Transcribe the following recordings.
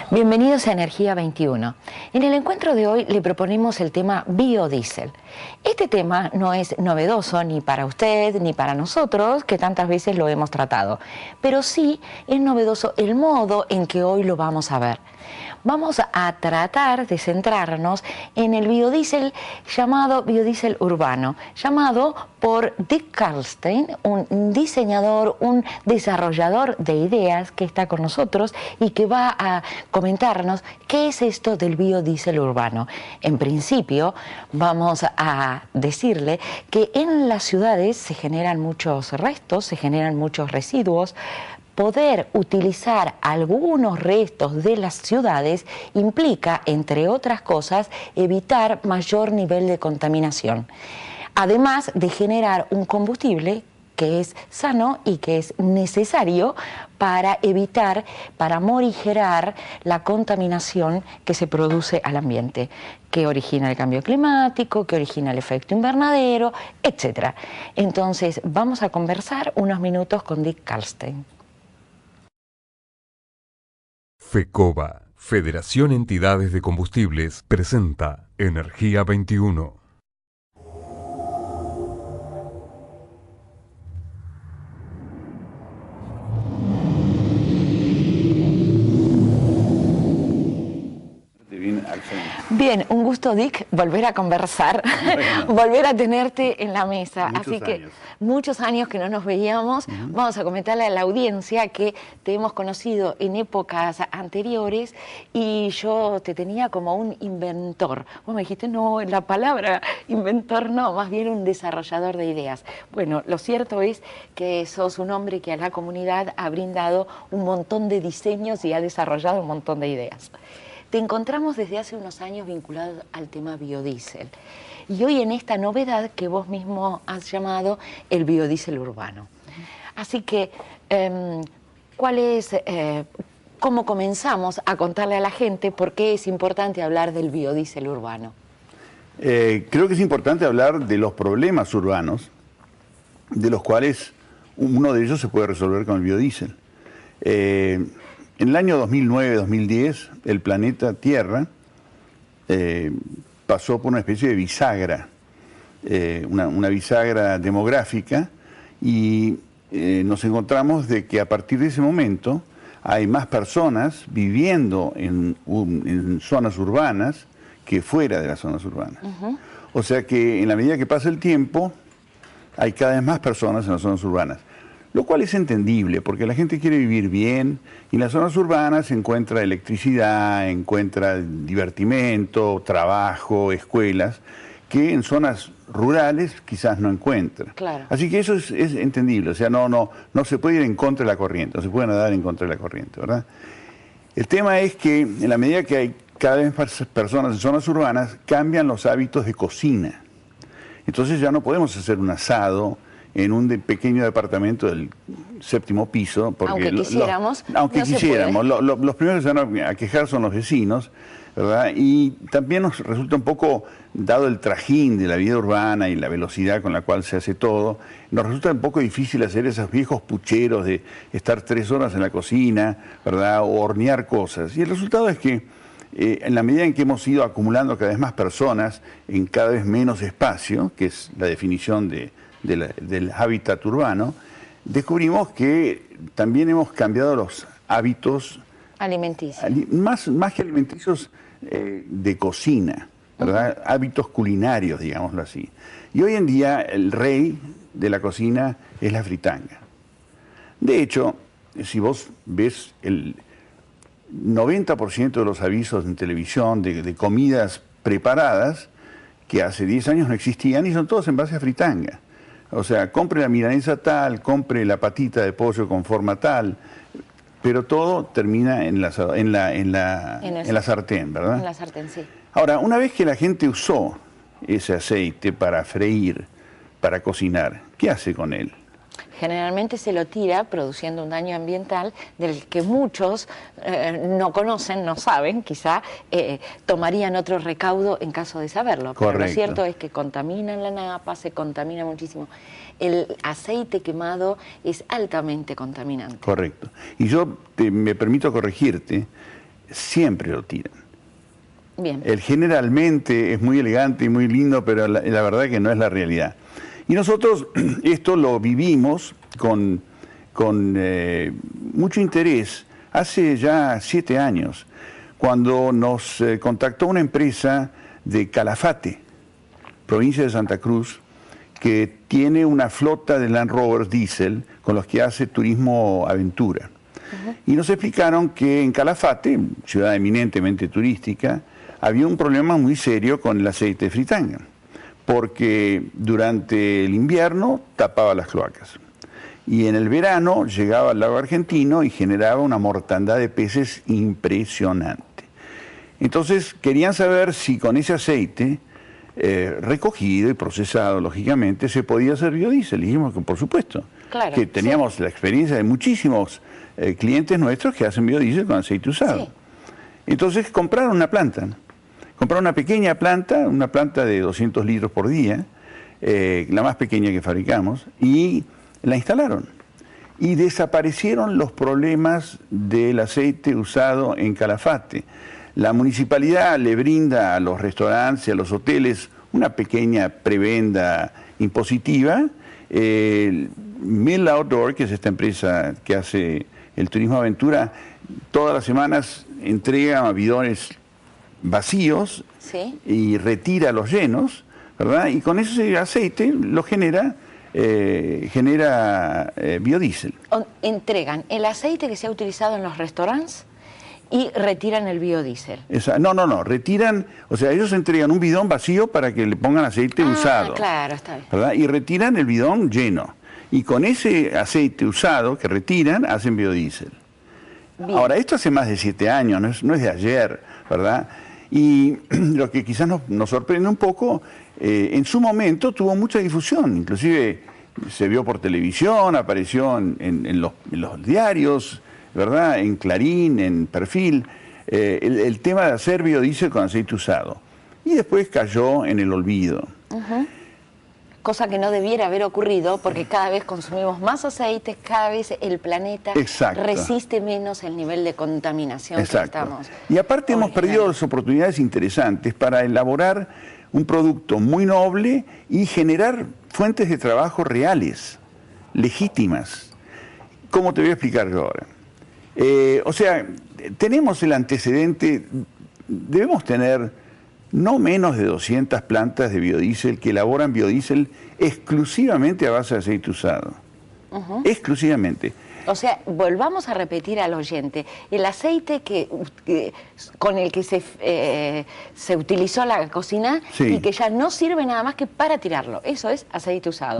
Bienvenidos a Energía 21. En el encuentro de hoy le proponemos el tema biodiesel. Este tema no es novedoso ni para usted ni para nosotros, que tantas veces lo hemos tratado, pero sí es novedoso el modo en que hoy lo vamos a ver. Vamos a tratar de centrarnos en el biodiesel llamado biodiesel urbano, llamado por Dick Karlstein, un diseñador, un desarrollador de ideas que está con nosotros y que va a comentarnos qué es esto del biodiesel urbano. En principio, vamos a decirle que en las ciudades se generan muchos restos, se generan muchos residuos. Poder utilizar algunos restos de las ciudades implica, entre otras cosas, evitar mayor nivel de contaminación, además de generar un combustible que es sano y que es necesario para evitar, para morigerar la contaminación que se produce al ambiente, que origina el cambio climático, que origina el efecto invernadero, etc. Entonces, vamos a conversar unos minutos con Dick Karlstein. FECOBA, Federación Entidades de Combustibles, presenta Energía 21. Bien, un gusto, Dick, volver a conversar, volver a tenerte en la mesa. Así que muchos años que no nos veíamos. Vamos a comentarle a la audiencia que te hemos conocido en épocas anteriores y yo te tenía como un inventor. Vos me dijiste, no, la palabra inventor no, más bien un desarrollador de ideas. Bueno, lo cierto es que sos un hombre que a la comunidad ha brindado un montón de diseños y ha desarrollado un montón de ideas. Te encontramos desde hace unos años vinculado al tema biodiesel y hoy en esta novedad que vos mismo has llamado el biodiesel urbano. Así que, ¿cómo comenzamos a contarle a la gente por qué es importante hablar del biodiesel urbano? Creo que es importante hablar de los problemas urbanos, de los cuales uno de ellos se puede resolver con el biodiesel. En el año 2009-2010, el planeta Tierra pasó por una especie de bisagra, una bisagra demográfica, y nos encontramos de que a partir de ese momento hay más personas viviendo en zonas urbanas que fuera de las zonas urbanas. O sea que en la medida que pasa el tiempo, hay cada vez más personas en las zonas urbanas. Lo cual es entendible, porque la gente quiere vivir bien, y en las zonas urbanas se encuentra electricidad, encuentra divertimento, trabajo, escuelas, que en zonas rurales quizás no encuentra. Claro. Así que eso es entendible, o sea, no se puede ir en contra de la corriente, no se puede nadar en contra de la corriente, ¿verdad? El tema es que en la medida que hay cada vez más personas en zonas urbanas, cambian los hábitos de cocina. Entonces ya no podemos hacer un asado en un pequeño departamento del 7º piso. Porque aunque quisiéramos. Los primeros que se van a quejar son los vecinos, ¿verdad? Y también nos resulta un poco, dado el trajín de la vida urbana y la velocidad con la cual se hace todo, nos resulta un poco difícil hacer esos viejos pucheros de estar 3 horas en la cocina, ¿verdad? O hornear cosas. Y el resultado es que en la medida en que hemos ido acumulando cada vez más personas en cada vez menos espacio, que es la definición del hábitat urbano, descubrimos que también hemos cambiado los hábitos alimenticios, más que alimenticios, de cocina, ¿verdad? Hábitos culinarios, digámoslo así. Y hoy en día el rey de la cocina es la fritanga. De hecho, si vos ves el 90% de los avisos en televisión de comidas preparadas, que hace 10 años no existían, y son todos en base a fritanga. O sea, compre la milanesa tal, compre la patita de pollo con forma tal, pero todo termina en la sartén, ¿verdad? En la sartén, sí. Ahora, una vez que la gente usó ese aceite para freír, para cocinar, ¿qué hace con él? Generalmente se lo tira produciendo un daño ambiental del que muchos no conocen, no saben, quizá tomarían otro recaudo en caso de saberlo. Correcto. Pero lo cierto es que contaminan la napa, se contamina muchísimo. El aceite quemado es altamente contaminante. Correcto. Y yo me permito corregirte. siempre lo tiran. Bien. El generalmente es muy elegante y muy lindo, pero la verdad que no es la realidad. Y nosotros esto lo vivimos con mucho interés hace ya 7 años, cuando nos contactó una empresa de Calafate, provincia de Santa Cruz, que tiene una flota de Land Rover diésel con los que hace turismo aventura. Y nos explicaron que en Calafate, ciudad eminentemente turística, había un problema muy serio con el aceite de fritanga, porque durante el invierno tapaba las cloacas. Y en el verano llegaba al lago argentino y generaba una mortandad de peces impresionante. Entonces querían saber si con ese aceite recogido y procesado, lógicamente, se podía hacer biodiesel. Y dijimos que por supuesto, claro, que teníamos la experiencia de muchísimos clientes nuestros que hacen biodiesel con aceite usado. Sí. Entonces compraron una planta, compraron una pequeña planta, una planta de 200 litros por día, la más pequeña que fabricamos, y la instalaron. Y desaparecieron los problemas del aceite usado en Calafate. La municipalidad le brinda a los restaurantes y a los hoteles una pequeña prebenda impositiva. Mill Outdoor, que es esta empresa que hace el turismo aventura, todas las semanas entrega bidones vacíos, ¿sí?, y retira los llenos, ¿verdad? Y con ese aceite lo genera biodiesel. Entregan el aceite que se ha utilizado en los restaurantes y retiran el biodiesel. No, retiran, o sea, ellos entregan un bidón vacío para que le pongan aceite usado. Claro, está bien. ¿Verdad? Y retiran el bidón lleno. Y con ese aceite usado que retiran, hacen biodiesel. Bien. Ahora, esto hace más de 7 años, no es de ayer, ¿verdad? Y lo que quizás nos sorprende un poco, en su momento tuvo mucha difusión, inclusive se vio por televisión, apareció en los diarios, ¿verdad? En Clarín, en Perfil, el tema de hacer biodiesel con aceite usado. Y después cayó en el olvido. Cosa que no debiera haber ocurrido, porque cada vez consumimos más aceites, cada vez el planeta resiste menos el nivel de contaminación que estamos. Y aparte hemos perdido las oportunidades interesantes para elaborar un producto muy noble y generar fuentes de trabajo reales, legítimas. ¿Cómo te voy a explicar yo ahora? O sea, tenemos el antecedente, debemos tener no menos de 200 plantas de biodiesel que elaboran biodiesel exclusivamente a base de aceite usado. Exclusivamente. O sea, volvamos a repetir al oyente, el aceite con el que se utilizó la cocina y que ya no sirve nada más que para tirarlo, eso es aceite usado.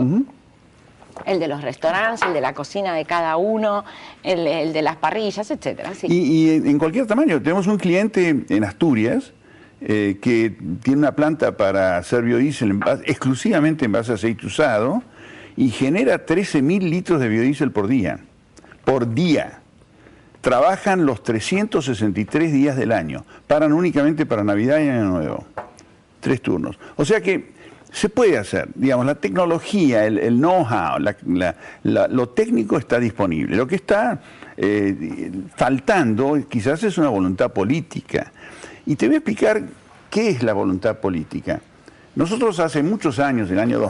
El de los restaurantes, el de la cocina de cada uno, el de las parrillas, etcétera. Sí. Y en cualquier tamaño. Tenemos un cliente en Asturias que tiene una planta para hacer biodiesel exclusivamente en base a aceite usado y genera 13.000 litros de biodiesel por día. Por día. Trabajan los 363 días del año. Paran únicamente para Navidad y Año Nuevo. 3 turnos. O sea que se puede hacer, digamos, la tecnología, el know-how, lo técnico está disponible. Lo que está faltando quizás es una voluntad política. Y te voy a explicar qué es la voluntad política. Nosotros hace muchos años, en el año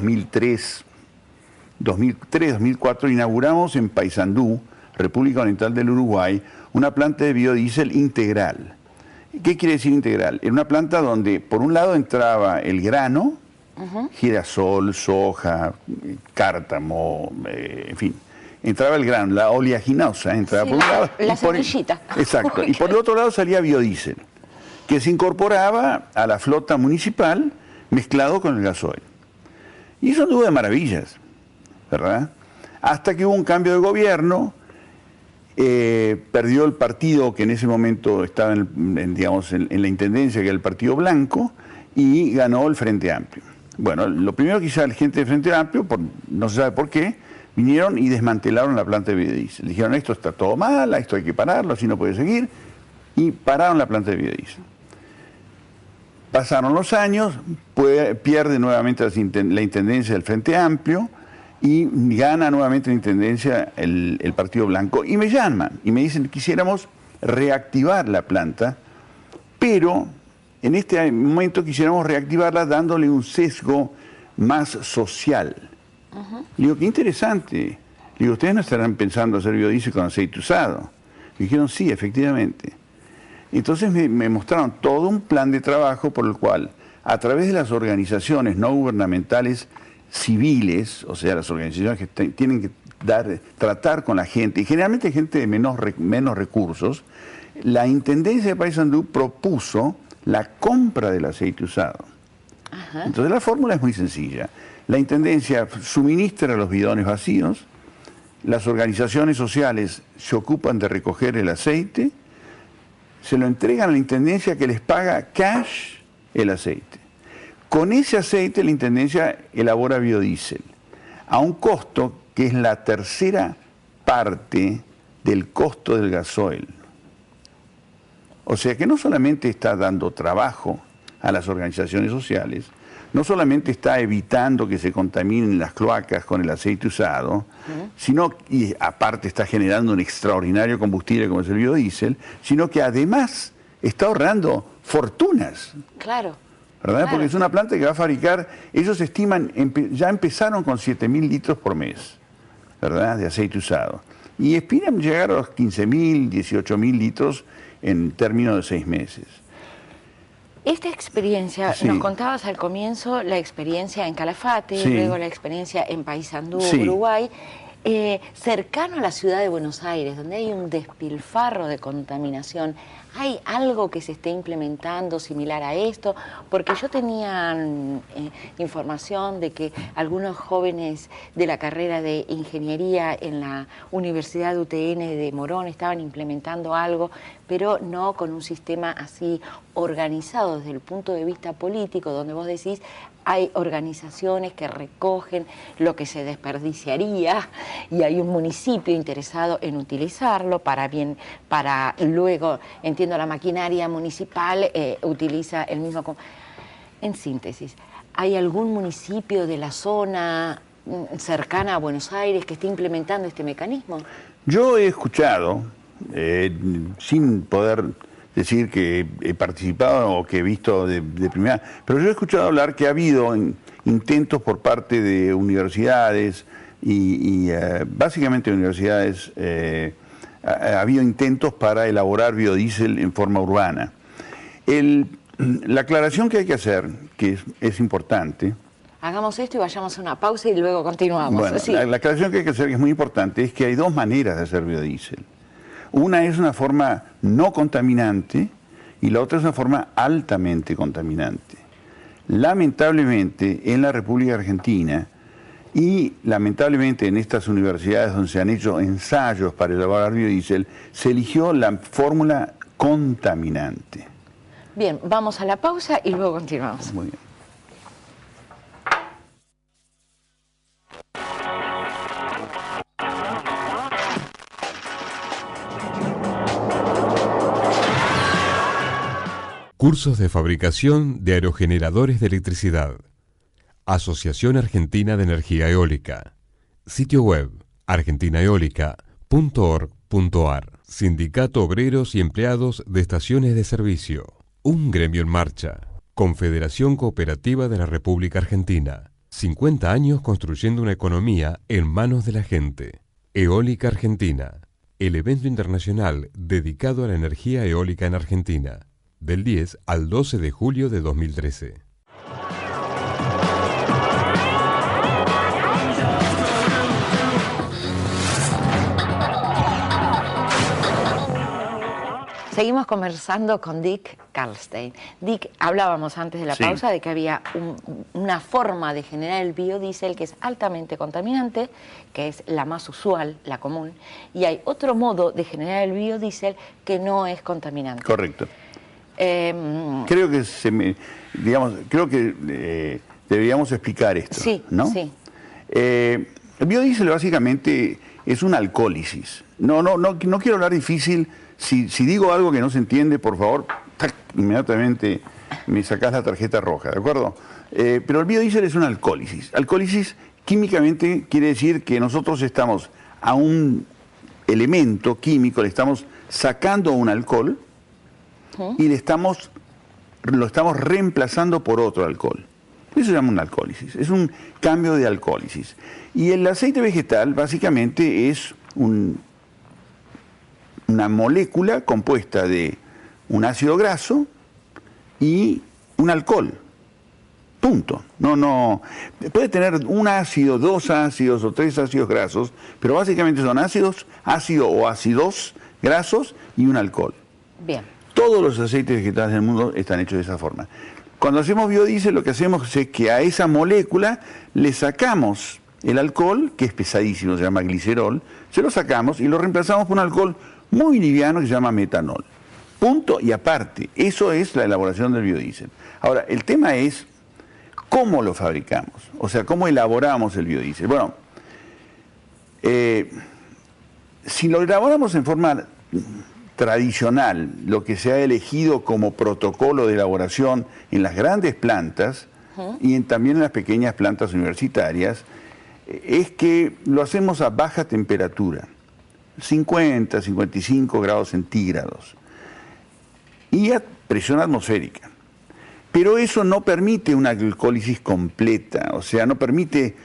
2004, inauguramos en Paysandú, República Oriental del Uruguay, una planta de biodiesel integral. ¿Qué quiere decir integral? Era una planta donde por un lado entraba el grano, girasol, soja, cártamo, en fin. Entraba el grano, la oleaginosa, entraba por un lado. La semillita. Exacto. Y por el otro lado salía biodiesel, que se incorporaba a la flota municipal mezclado con el gasoil. Y eso anduvo de maravillas, ¿verdad? Hasta que hubo un cambio de gobierno, perdió el partido que en ese momento estaba digamos, en la intendencia, que era el Partido Blanco, y ganó el Frente Amplio. Bueno, lo primero que hizo la gente del Frente Amplio, no se sabe por qué, vinieron y desmantelaron la planta de biodiesel. Dijeron, esto está todo mal, esto hay que pararlo, así no puede seguir, y pararon la planta de biodiesel. Pasaron los años, pierde nuevamente la intendencia del Frente Amplio, y gana nuevamente la intendencia el Partido Blanco, y me llaman y me dicen que quisiéramos reactivar la planta, pero en este momento quisiéramos reactivarla dándole un sesgo más social. Le digo, qué interesante. Le digo, ¿ustedes no estarán pensando hacer biodiesel con aceite usado? Me dijeron, sí, efectivamente. Entonces me mostraron todo un plan de trabajo por el cual, a través de las organizaciones no gubernamentales civiles, o sea, las organizaciones que tienen que tratar con la gente, y generalmente gente de menos recursos, la Intendencia de Paysandú propuso la compra del aceite usado. Ajá. Entonces la fórmula es muy sencilla. La Intendencia suministra los bidones vacíos, las organizaciones sociales se ocupan de recoger el aceite, se lo entregan a la Intendencia que les paga cash el aceite. Con ese aceite la Intendencia elabora biodiesel a un costo que es la tercera parte del costo del gasoil. O sea que no solamente está dando trabajo a las organizaciones sociales, no solamente está evitando que se contaminen las cloacas con el aceite usado, sino, y aparte está generando un extraordinario combustible como es el biodiesel, sino que además está ahorrando fortunas. Claro. ¿Verdad? Claro. Porque es una planta que va a fabricar, ellos estiman, ya empezaron con 7.000 litros por mes, ¿verdad?, de aceite usado. Y aspiran llegar a los 15.000, 18.000 litros en términos de 6 meses. Esta experiencia, sí, nos contabas al comienzo la experiencia en Calafate, sí, luego la experiencia en Paysandú, sí, Uruguay, cercano a la ciudad de Buenos Aires, donde hay un despilfarro de contaminación. ¿Hay algo que se esté implementando similar a esto? Porque yo tenía información de que algunos jóvenes de la carrera de ingeniería en la Universidad de UTN de Morón estaban implementando algo, pero no con un sistema así organizado desde el punto de vista político, donde vos decís hay organizaciones que recogen lo que se desperdiciaría y hay un municipio interesado en utilizarlo para luego, entiendo, la maquinaria municipal utiliza el mismo. En síntesis, ¿hay algún municipio de la zona cercana a Buenos Aires que esté implementando este mecanismo? Yo he escuchado, sin poder decir que he participado o que he visto de primera, pero yo he escuchado hablar que ha habido intentos por parte de universidades y básicamente universidades, ha habido intentos para elaborar biodiesel en forma urbana. La aclaración que hay que hacer, que es importante. Hagamos esto y vayamos a una pausa y luego continuamos. Bueno, sí. La aclaración que hay que hacer, que es muy importante, es que hay dos maneras de hacer biodiesel. Una es una forma no contaminante y la otra es una forma altamente contaminante. Lamentablemente, en la República Argentina y lamentablemente en estas universidades donde se han hecho ensayos para elaborar biodiesel, se eligió la fórmula contaminante. Bien, vamos a la pausa y luego continuamos. Muy bien. Cursos de fabricación de aerogeneradores de electricidad. Asociación Argentina de Energía Eólica. Sitio web argentinaeólica.org.ar. Sindicato Obreros y Empleados de Estaciones de Servicio. Un gremio en marcha. Confederación Cooperativa de la República Argentina. 50 años construyendo una economía en manos de la gente. Eólica Argentina. El evento internacional dedicado a la energía eólica en Argentina. Del 10 al 12 de julio de 2013. Seguimos conversando con Dick Karlstein. Dick, hablábamos antes de la pausa de que había una forma de generar el biodiesel que es altamente contaminante, que es la más usual, la común, y hay otro modo de generar el biodiesel que no es contaminante. Correcto. Creo que deberíamos explicar esto, sí, ¿no? Sí. El biodiesel básicamente es una alcólisis. No quiero hablar difícil. Si digo algo que no se entiende, por favor, ¡tac!, inmediatamente me sacás la tarjeta roja, ¿de acuerdo? Pero el biodiesel es una alcólisis. Alcólisis Químicamente quiere decir que nosotros estamos a un elemento químico, le estamos sacando un alcohol y lo estamos reemplazando por otro alcohol. Eso se llama una alcólisis, es un cambio de alcólisis. Y el aceite vegetal básicamente es una molécula compuesta de un ácido graso y un alcohol. Punto. No, puede tener un ácido, dos ácidos o tres ácidos grasos, pero básicamente son ácido o ácidos grasos y un alcohol. Bien. Todos los aceites vegetales del mundo están hechos de esa forma. Cuando hacemos biodiesel, lo que hacemos es que a esa molécula le sacamos el alcohol, que es pesadísimo, se llama glicerol, se lo sacamos y lo reemplazamos por un alcohol muy liviano que se llama metanol. Punto y aparte. Eso es la elaboración del biodiesel. Ahora, el tema es cómo lo fabricamos, o sea, cómo elaboramos el biodiesel. Bueno, si lo elaboramos en forma tradicional, lo que se ha elegido como protocolo de elaboración en las grandes plantas y también en las pequeñas plantas universitarias, es que lo hacemos a baja temperatura, 50, 55 grados centígrados, y a presión atmosférica. Pero eso no permite una glucólisis completa, o sea, no permite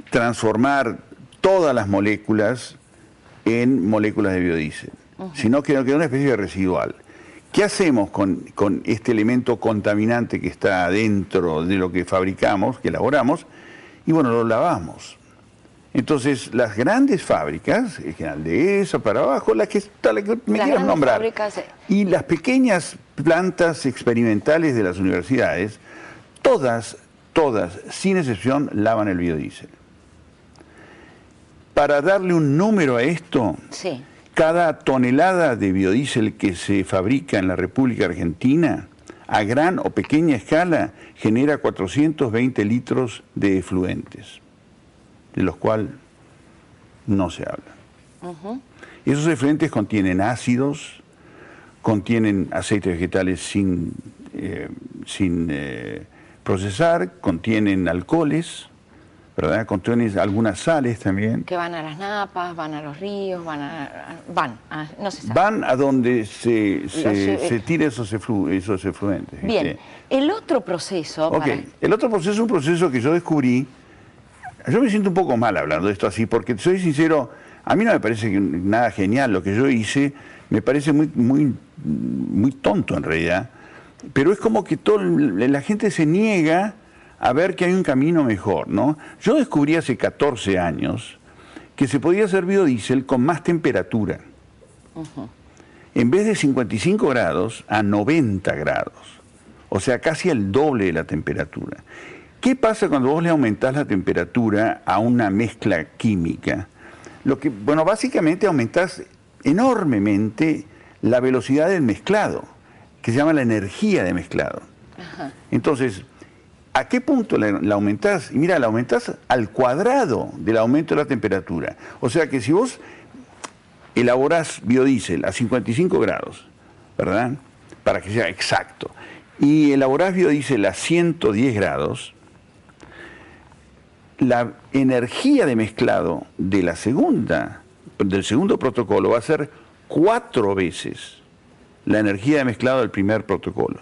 transformar todas las moléculas en moléculas de biodiesel, sino que queda una especie de residual. ¿Qué hacemos con este elemento contaminante que está dentro de lo que fabricamos, que elaboramos? Y bueno, lo lavamos. Entonces, las grandes fábricas, en general de esa para abajo, la que me quieras nombrar, y las pequeñas plantas experimentales de las universidades, todas, sin excepción, lavan el biodiesel. Para darle un número a esto, sí, cada tonelada de biodiesel que se fabrica en la República Argentina, a gran o pequeña escala, genera 420 litros de efluentes, de los cuales no se habla. Esos efluentes contienen ácidos, contienen aceites vegetales sin procesar, contienen alcoholes, ¿verdad? Contienen algunas sales también. Que van a las napas, van a los ríos, no se sabe. Van a donde se tiran esos efluentes. Bien, ¿viste? el otro proceso... El otro proceso es un proceso que yo descubrí. Yo me siento un poco mal hablando de esto así, porque soy sincero, a mí no me parece nada genial lo que yo hice, me parece muy tonto en realidad, pero es como que la gente se niega a ver que hay un camino mejor, ¿no? Yo descubrí hace 14 años que se podía hacer biodiesel con más temperatura. En vez de 55 grados a 90 grados, o sea, casi el doble de la temperatura. ¿Qué pasa cuando vos le aumentás la temperatura a una mezcla química? Bueno, básicamente aumentás enormemente la velocidad del mezclado, que se llama la energía de mezclado. Entonces, ¿a qué punto la aumentás? Y mira, la aumentás al cuadrado del aumento de la temperatura. O sea que si vos elaborás biodiesel a 55 grados, ¿verdad? Para que sea exacto, y elaborás biodiesel a 110 grados, la energía de mezclado del segundo protocolo va a ser 4 veces la energía de mezclado del primer protocolo.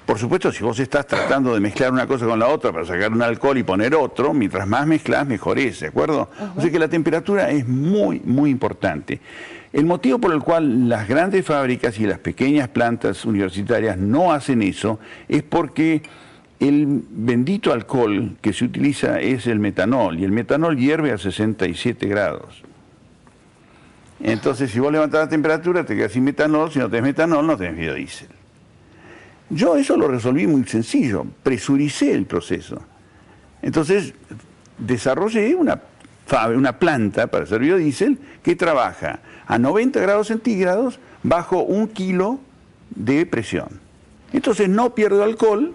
Por supuesto, si vos estás tratando de mezclar una cosa con la otra para sacar un alcohol y poner otro, mientras más mezclas, mejor es, ¿de acuerdo? O sea que la temperatura es muy importante. El motivo por el cual las grandes fábricas y las pequeñas plantas universitarias no hacen eso es porque el bendito alcohol que se utiliza es el metanol, y el metanol hierve a 67 grados. Entonces, si vos levantás la temperatura, te quedas sin metanol, si no tenés metanol, no tenés biodiesel. Yo eso lo resolví muy sencillo, presuricé el proceso. Entonces, desarrollé una planta para hacer biodiesel que trabaja a 90 grados centígrados bajo 1 kilo de presión. Entonces, no pierdo alcohol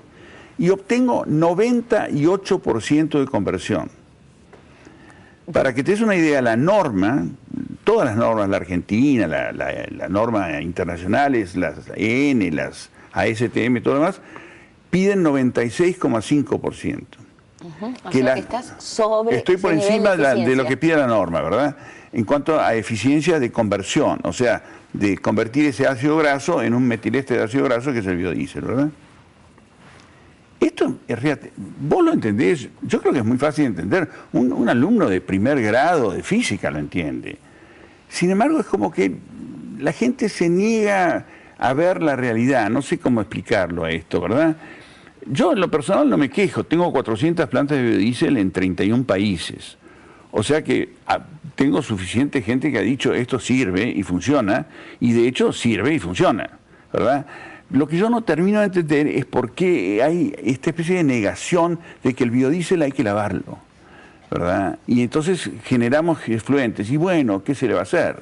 y obtengo 98% de conversión. Para que te des una idea, la norma, todas las normas, la Argentina, la norma internacionales, las EN, las ASTM, todo lo demás, piden 96,5%. O sea que estás sobre Estoy por ese encima nivel de de lo que pide la norma, ¿verdad? En cuanto a eficiencia de conversión, o sea, de convertir ese ácido graso en un metileste de ácido graso que es el biodiesel, ¿verdad? Esto, vos lo entendés, yo creo que es muy fácil de entender, un alumno de primer grado de física lo entiende. Sin embargo, es como que la gente se niega a ver la realidad, no sé cómo explicarlo a esto, ¿verdad? Yo en lo personal no me quejo, tengo 400 plantas de biodiesel en 31 países. O sea que tengo suficiente gente que ha dicho esto sirve y funciona, y de hecho sirve y funciona, ¿verdad? Lo que yo no termino de entender es por qué hay esta especie de negación de que el biodiesel hay que lavarlo, ¿verdad? Y entonces generamos efluentes, y bueno, ¿qué se le va a hacer?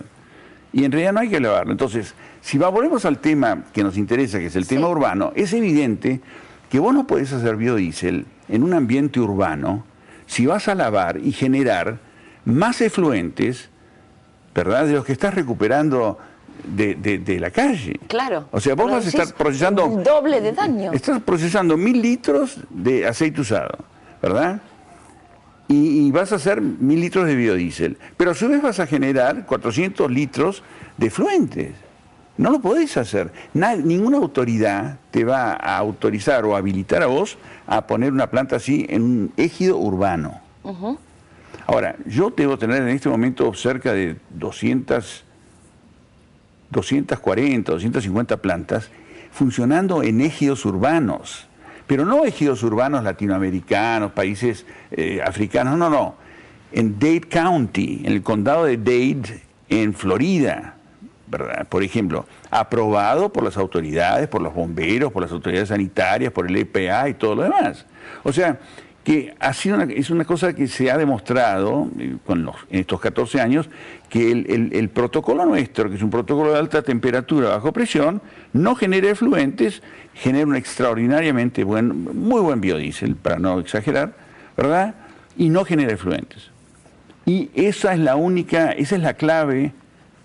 Y en realidad no hay que lavarlo. Entonces, si volvemos al tema que nos interesa, que es el tema urbano, es evidente que vos no podés hacer biodiesel en un ambiente urbano si vas a lavar y generar más efluentes, ¿verdad?, de los que estás recuperando de la calle. Claro. O sea, vos vas a estar procesando... el doble de daño. Estás procesando 1000 litros de aceite usado, ¿verdad? Y vas a hacer 1000 litros de biodiesel. Pero a su vez vas a generar 400 litros de efluentes. No lo podés hacer. Ninguna autoridad te va a autorizar o habilitar a vos a poner una planta así en un ejido urbano. Ahora, yo debo tener en este momento cerca de 240, 250 plantas funcionando en ejidos urbanos. Pero no ejidos urbanos latinoamericanos, países africanos, no. En Dade County, en el condado de Dade, en Florida, ¿verdad? Por ejemplo, aprobado por las autoridades, por los bomberos, por las autoridades sanitarias, por el EPA y todo lo demás. O sea, que es una cosa que se ha demostrado en estos 14 años, que el protocolo nuestro, que es un protocolo de alta temperatura bajo presión, no genera efluentes, genera un extraordinariamente muy buen biodiesel, para no exagerar, ¿verdad? Y no genera efluentes. Y esa es la clave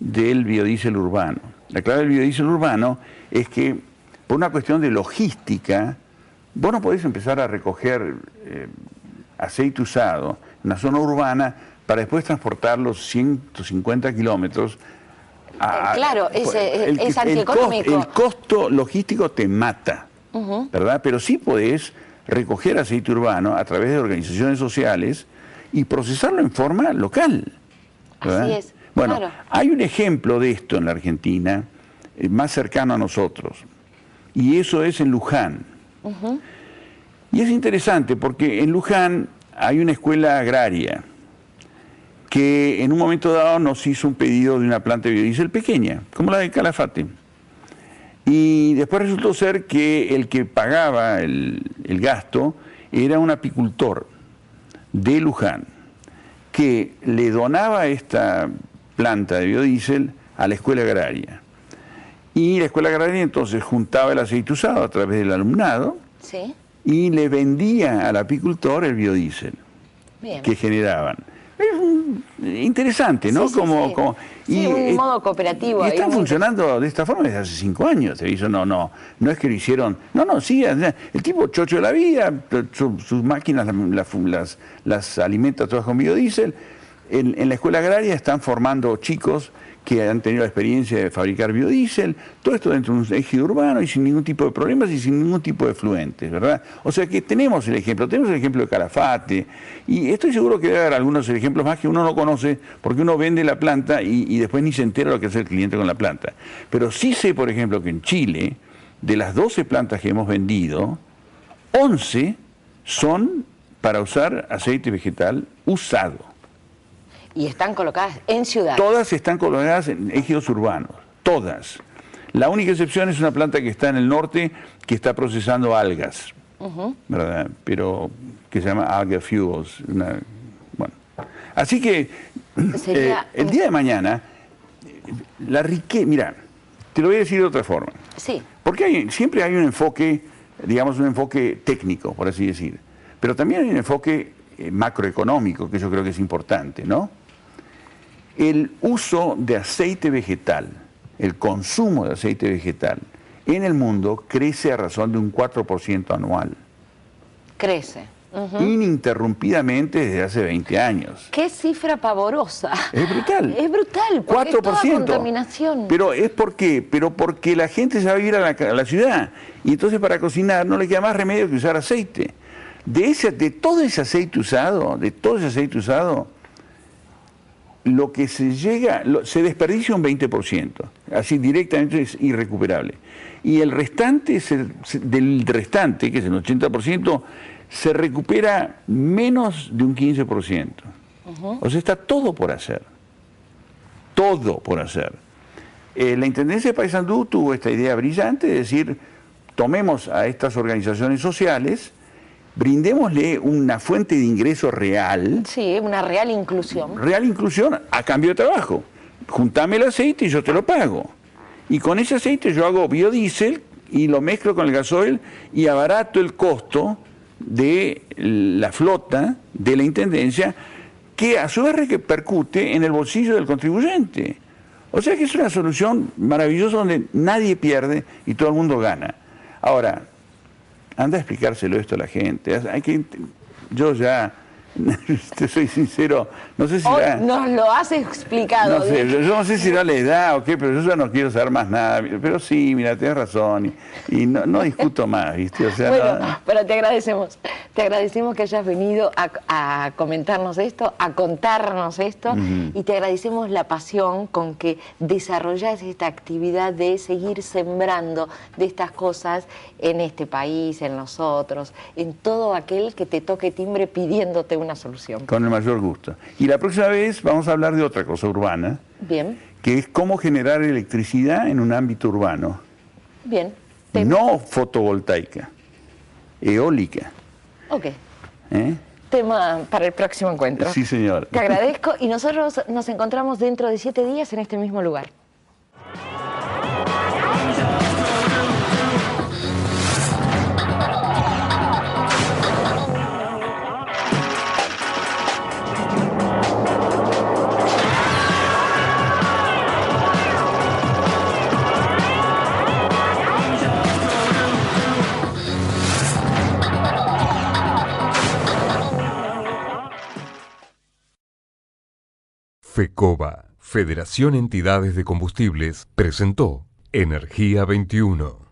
del biodiesel urbano. La clave del biodiesel urbano es que, por una cuestión de logística, vos no podés empezar a recoger aceite usado en una zona urbana para después transportarlo 150 kilómetros. Claro, es antieconómico. El costo logístico te mata, ¿verdad? Pero sí podés recoger aceite urbano a través de organizaciones sociales y procesarlo en forma local, ¿verdad? Así es. Bueno, claro. Hay un ejemplo de esto en la Argentina, más cercano a nosotros, y eso es en Luján. Y es interesante porque en Luján hay una escuela agraria que en un momento dado nos hizo un pedido de una planta de biodiesel pequeña, como la de Calafate. Y después resultó ser que el que pagaba el gasto era un apicultor de Luján, que le donaba esta planta de biodiesel a la escuela agraria. Y la escuela agraria entonces juntaba el aceite usado a través del alumnado y le vendía al apicultor el biodiesel que generaban. Es interesante, ¿no? Un modo cooperativo. Y están funcionando de esta forma desde hace 5 años. Eso no es que lo hicieron. Sí, el tipo chocho de la vida, sus máquinas las alimenta todas con biodiesel. En la escuela agraria están formando chicos que han tenido la experiencia de fabricar biodiesel, todo esto dentro de un ejido urbano y sin ningún tipo de problemas y sin ningún tipo de efluentes, ¿verdad? O sea que tenemos el ejemplo de Calafate, y estoy seguro que debe haber algunos ejemplos más que uno no conoce porque uno vende la planta y después ni se entera lo que hace el cliente con la planta. Pero sí sé, por ejemplo, que en Chile, de las 12 plantas que hemos vendido, 11 son para usar aceite vegetal usado. Y están colocadas en ciudades. Todas están colocadas en ejidos urbanos, todas. La única excepción es una planta que está en el norte que está procesando algas, ¿verdad? Pero que se llama Alga Fuels. Bueno. Así que el día de mañana, mira, te lo voy a decir de otra forma. Sí. Porque siempre hay un enfoque, digamos un enfoque técnico, por así decir, pero también hay un enfoque macroeconómico, que yo creo que es importante, ¿no? El uso de aceite vegetal, el consumo de aceite vegetal en el mundo crece a razón de un 4% anual. Crece. ininterrumpidamente desde hace 20 años. Qué cifra pavorosa. Es brutal. Es brutal, porque 4%. es toda contaminación. Pero porque la gente se va a vivir a la ciudad. Y entonces para cocinar no le queda más remedio que usar aceite. De todo ese aceite usado, lo que se desperdicia un 20%. Así directamente es irrecuperable. Y el restante, del restante, que es el 80%, se recupera menos de un 15%. O sea, está todo por hacer. Todo por hacer. La Intendencia de Paysandú tuvo esta idea brillante de decir, tomemos a estas organizaciones sociales, brindémosle una fuente de ingreso real. Sí, una real inclusión. Real inclusión a cambio de trabajo. Juntame el aceite y yo te lo pago. Y con ese aceite yo hago biodiesel y lo mezclo con el gasoil y abarato el costo de la flota de la Intendencia, que a su vez repercute en el bolsillo del contribuyente. O sea que es una solución maravillosa donde nadie pierde y todo el mundo gana. Ahora, anda a explicárselo esto a la gente. Yo ya, te soy sincero, no sé si hoy nos lo has explicado. No sé, yo no sé si era la edad o qué, pero yo ya no quiero saber más nada. Pero sí, mira, tienes razón y no discuto más, ¿viste? O sea, bueno, pero te agradecemos que hayas venido a comentarnos esto, a contarnos esto, y te agradecemos la pasión con que desarrollas esta actividad de seguir sembrando de estas cosas en este país, en nosotros, en todo aquel que te toque timbre pidiéndote una solución. Con el mayor gusto. Y la próxima vez vamos a hablar de otra cosa urbana. Bien. Que es cómo generar electricidad en un ámbito urbano. Bien. No fotovoltaica, eólica. Ok. Tema para el próximo encuentro. Sí, señor. Te agradezco y nosotros nos encontramos dentro de 7 días en este mismo lugar. FECOBA, Federación Entidades de Combustibles, presentó Energía 21.